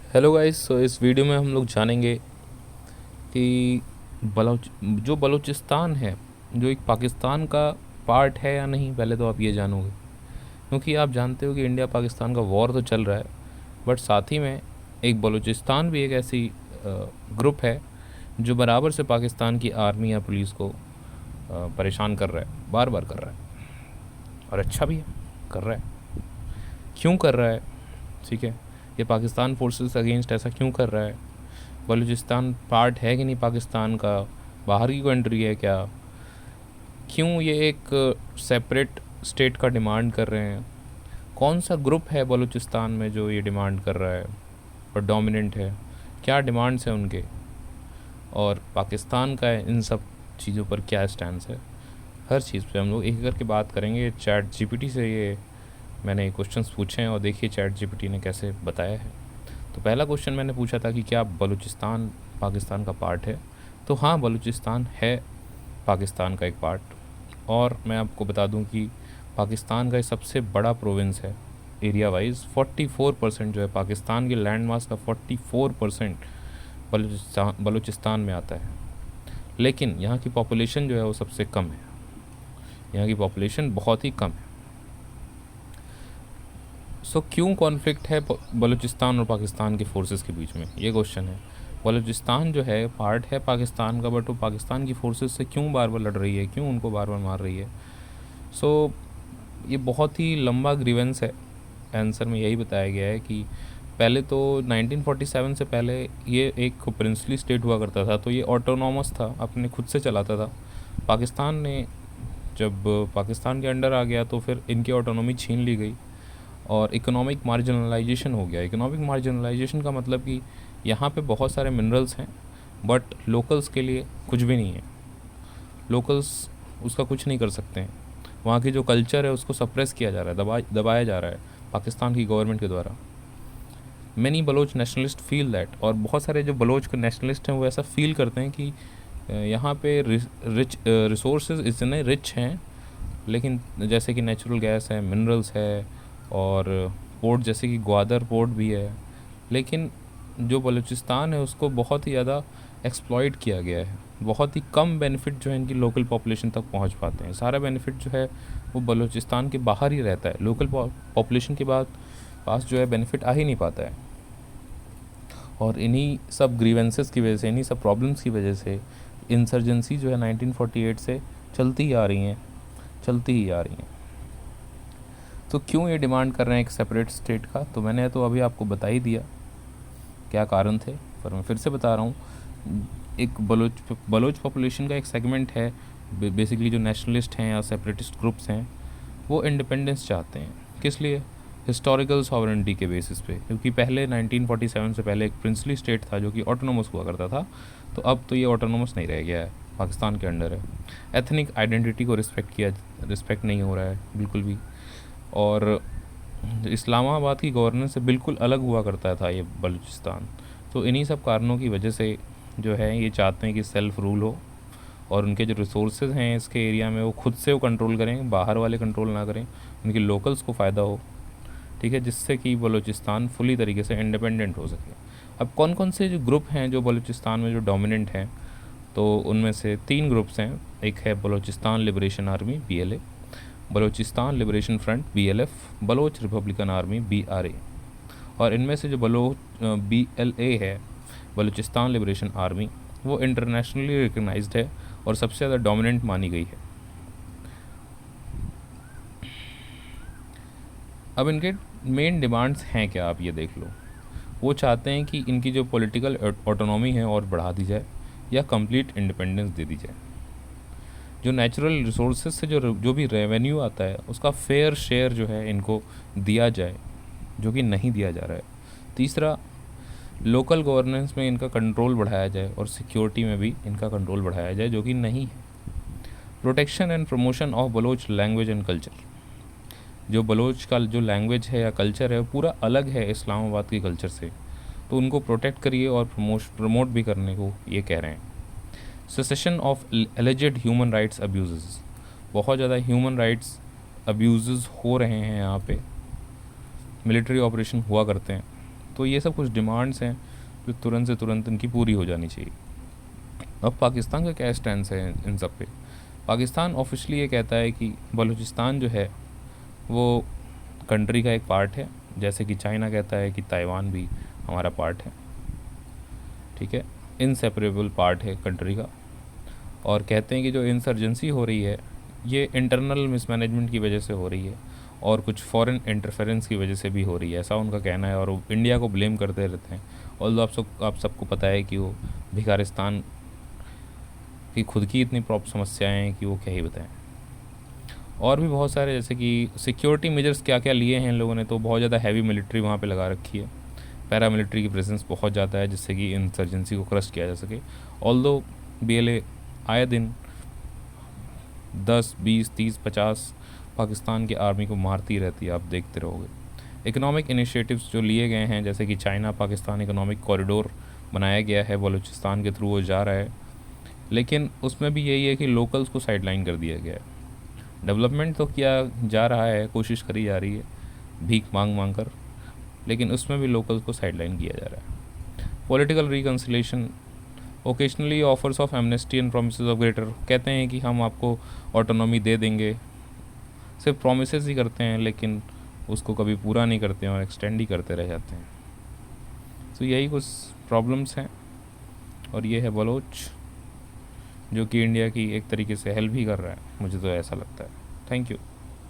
Hello guys. सो इस video में हम लोग जानेंगे कि जो बलूचिस्तान है, जो एक पाकिस्तान का पार्ट है या नहीं। पहले तो आप ये जानोगे, क्योंकि आप जानते हो कि इंडिया पाकिस्तान का वॉर तो चल रहा है, बट साथ ही में एक बलूचिस्तान भी एक ऐसी ग्रुप है जो बराबर से पाकिस्तान की आर्मी या पुलिस को परेशान कर रहा है, बार बार कर रहा है, और अच्छा भी है कर रहा है। क्यों कर रहा है? ठीक है, ये पाकिस्तान फोर्सेस अगेंस्ट ऐसा क्यों कर रहा है? बलूचिस्तान पार्ट है कि नहीं पाकिस्तान का? बाहर की कंट्री है क्या? क्यों ये एक सेपरेट स्टेट का डिमांड कर रहे हैं? कौन सा ग्रुप है बलूचिस्तान में जो ये डिमांड कर रहा है और डोमिनेंट है? क्या डिमांड्स हैं उनके, और पाकिस्तान का इन सब चीज़ों पर क्या स्टैंड है? हर चीज़ पे हम लोग एक करके बात करेंगे। चैट जीपीटी से ये मैंने क्वेश्चंस पूछे हैं और देखिए चैट जीपीटी ने कैसे बताया है। तो पहला क्वेश्चन मैंने पूछा था कि क्या बलूचिस्तान पाकिस्तान का पार्ट है? तो हाँ, बलूचिस्तान है पाकिस्तान का एक पार्ट। और मैं आपको बता दूं कि पाकिस्तान का ये सबसे बड़ा प्रोविंस है एरिया वाइज। 44% जो है पाकिस्तान के लैंड मास का 44% बलूचिस्तान में आता है। लेकिन यहाँ की पॉपुलेशन जो है वो सबसे कम है। यहाँ की पॉपुलेशन बहुत ही कम है। सो क्यों कॉन्फ्लिक्ट है बलूचिस्तान और पाकिस्तान के फोर्सेस के बीच में, ये क्वेश्चन है। बलूचिस्तान जो है पार्ट है पाकिस्तान का, बट वो पाकिस्तान की फोर्सेस से क्यों बार बार लड़ रही है, क्यों उनको बार बार मार रही है? सो ये बहुत ही लंबा ग्रीवेंस है। आंसर में यही बताया गया है कि पहले तो 1947 से पहले ये एक प्रिंसली स्टेट हुआ करता था, तो ये ऑटोनॉमस था, अपने खुद से चलाता था। पाकिस्तान ने जब पाकिस्तान के अंडर आ गया तो फिर इनकी ऑटोनॉमी छीन ली गई और इकोनॉमिक मार्जिनलाइजेशन हो गया। इकोनॉमिक मार्जिनलाइजेशन का मतलब कि यहाँ पे बहुत सारे मिनरल्स हैं, बट लोकल्स के लिए कुछ भी नहीं है। लोकल्स उसका कुछ नहीं कर सकते हैं। वहाँ की जो कल्चर है उसको सप्रेस किया जा रहा है, दबाया जा रहा है पाकिस्तान की गवर्नमेंट के द्वारा। Many Baloch nationalist feel that, और बहुत सारे जो बलोच नेशनलिस्ट हैं वो ऐसा फील करते हैं कि यहाँ पे रिसोर्सेज इतने रिच हैं, लेकिन जैसे कि नेचुरल गैस है, मिनरल्स है, और पोर्ट जैसे कि ग्वादर पोर्ट भी है, लेकिन जो बलूचिस्तान है उसको बहुत ही ज़्यादा एक्सप्लॉइट किया गया है। बहुत ही कम बेनिफिट जो है इनकी लोकल पॉपुलेशन तक पहुंच पाते हैं। सारा बेनिफिट जो है वो बलूचिस्तान के बाहर ही रहता है। लोकल पॉपुलेशन के बाद पास जो है बेनिफिट आ ही नहीं पाता है। और इन्हीं सब ग्रीवेंसेस की वजह से, इन्हीं सब प्रॉब्लम्स की वजह से इंसर्जेंसी जो है 1948 से चलती ही आ रही हैं, चलती ही आ रही हैं। तो क्यों ये डिमांड कर रहे हैं एक सेपरेट स्टेट का? तो मैंने तो अभी आपको बता ही दिया क्या कारण थे, पर मैं फिर से बता रहा हूँ। एक बलोच पॉपुलेशन का एक सेगमेंट है बेसिकली जो नेशनलिस्ट हैं या सेपरेटिस्ट ग्रुप्स हैं, वो इंडिपेंडेंस चाहते हैं। किस लिए? हिस्टोरिकल सॉवरेंटी के बेसिस पे, क्योंकि पहले 1947 से पहले एक प्रिंसली स्टेट था जो कि ऑटोनोमस हुआ करता था, तो अब तो ये ऑटोनोमस नहीं रह गया है, पाकिस्तान के अंडर है। एथनिक आइडेंटिटी को रिस्पेक्ट नहीं हो रहा है बिल्कुल भी। और इस्लामाबाद की गवर्नेंस से बिल्कुल अलग हुआ करता था ये बलूचिस्तान। तो इन्हीं सब कारणों की वजह से जो है ये चाहते हैं कि सेल्फ़ रूल हो, और उनके जो रिसोर्सेज हैं इसके एरिया में वो खुद से वो कंट्रोल करें, बाहर वाले कंट्रोल ना करें, उनके लोकल्स को फ़ायदा हो। ठीक है, जिससे कि बलूचिस्तान फुली तरीके से इंडिपेंडेंट हो सके। अब कौन कौन से जो ग्रुप हैं जो बलूचिस्तान में जो डोमिनेंट हैं, तो उनमें से 3 ग्रुप्स हैं। एक है Balochistan liberation army BLA, Balochistan liberation front BLF, Baloch republican army BRA। और इनमें से जो BLA है, बलूचिस्तान लिबरेशन आर्मी, वो इंटरनेशनली रिकग्नाइज्ड है और सबसे ज़्यादा डोमिनेंट मानी गई है। अब इनके मेन डिमांड्स हैं क्या, आप ये देख लो। वो चाहते हैं कि इनकी जो पॉलिटिकल ऑटोनॉमी है और बढ़ा दी जाए या कंप्लीट इंडिपेंडेंस दे दी जाए। जो नेचुरल रिसोर्सेज से जो भी रेवेन्यू आता है उसका फेयर शेयर जो है इनको दिया जाए, जो कि नहीं दिया जा रहा है। तीसरा, लोकल गवर्नेंस में इनका कंट्रोल बढ़ाया जाए और सिक्योरिटी में भी इनका कंट्रोल बढ़ाया जाए, जो कि नहीं है। Protection and promotion of Baloch language and culture. जो बलोच का जो लैंग्वेज है या कल्चर है वो पूरा अलग है इस्लामाबाद के कल्चर से, तो उनको प्रोटेक्ट करिए और प्रमोट भी करने को ये कह रहे हैं। Cessation of alleged human rights abuse. बहुत ज़्यादा ह्यूमन राइट्स अब्यूज़ हो रहे हैं यहाँ पे, मिलिट्री ऑपरेशन हुआ करते हैं, तो ये सब कुछ डिमांड्स हैं जो तुरंत से तुरंत इनकी पूरी हो जानी चाहिए। अब पाकिस्तान का क्या स्टैंड है इन सब पे? पाकिस्तान ऑफिशियली ये कहता है कि बलूचिस्तान जो है वो कंट्री का एक पार्ट है, जैसे कि चाइना कहता है कि ताइवान भी हमारा पार्ट है, ठीक है, इनसेपरेबल पार्ट है कंट्री का। और कहते हैं कि जो इंसर्जेंसी हो रही है ये इंटरनल मिसमैनेजमेंट की वजह से हो रही है और कुछ फॉरेन इंटरफेरेंस की वजह से भी हो रही है, ऐसा उनका कहना है। और वो इंडिया को ब्लेम करते रहते हैं। और आप सबको पता है कि वो भिखारिस्तान की खुद की इतनी समस्याएं हैं कि वो क्या ही बताएं। और भी बहुत सारे, जैसे कि सिक्योरिटी मेजर्स क्या क्या लिए हैं इन लोगों ने, तो बहुत ज़्यादा हैवी मिलिट्री वहाँ पे लगा रखी है, पैरामिलिट्री की प्रेजेंस बहुत ज़्यादा है, जिससे कि इंसर्जेंसी को क्रश किया जा सके। ऑल्दो BLA आए दिन 10, 20, 30, 50 पाकिस्तान की आर्मी को मारती रहती है, आप देखते रहोगे। इकोनॉमिक इनिशिएटिव्स जो लिए गए हैं, जैसे कि चाइना पाकिस्तान इकोनॉमिक कॉरिडोर बनाया गया है, बलूचिस्तान के थ्रू वो जा रहा है, लेकिन उसमें भी यही है कि लोकल्स को साइडलाइन कर दिया गया है। डेवलपमेंट तो किया जा रहा है, कोशिश करी जा रही है भीख मांग मांग कर, लेकिन उसमें भी लोकल्स को साइडलाइन किया जा रहा है। Political reconciliation, occasionally offers of amnesty and promise of greater, कहते हैं कि हम आपको ऑटोनॉमी दे देंगे, सिर्फ प्रोमिस ही करते हैं लेकिन उसको कभी पूरा नहीं करते हैं और एक्सटेंड ही करते रह जाते हैं। तो यही कुछ प्रॉब्लम्स हैं। और ये है बलोच, जो कि इंडिया की एक तरीके से हेल्प भी कर रहा है, मुझे तो ऐसा लगता है। Thank you.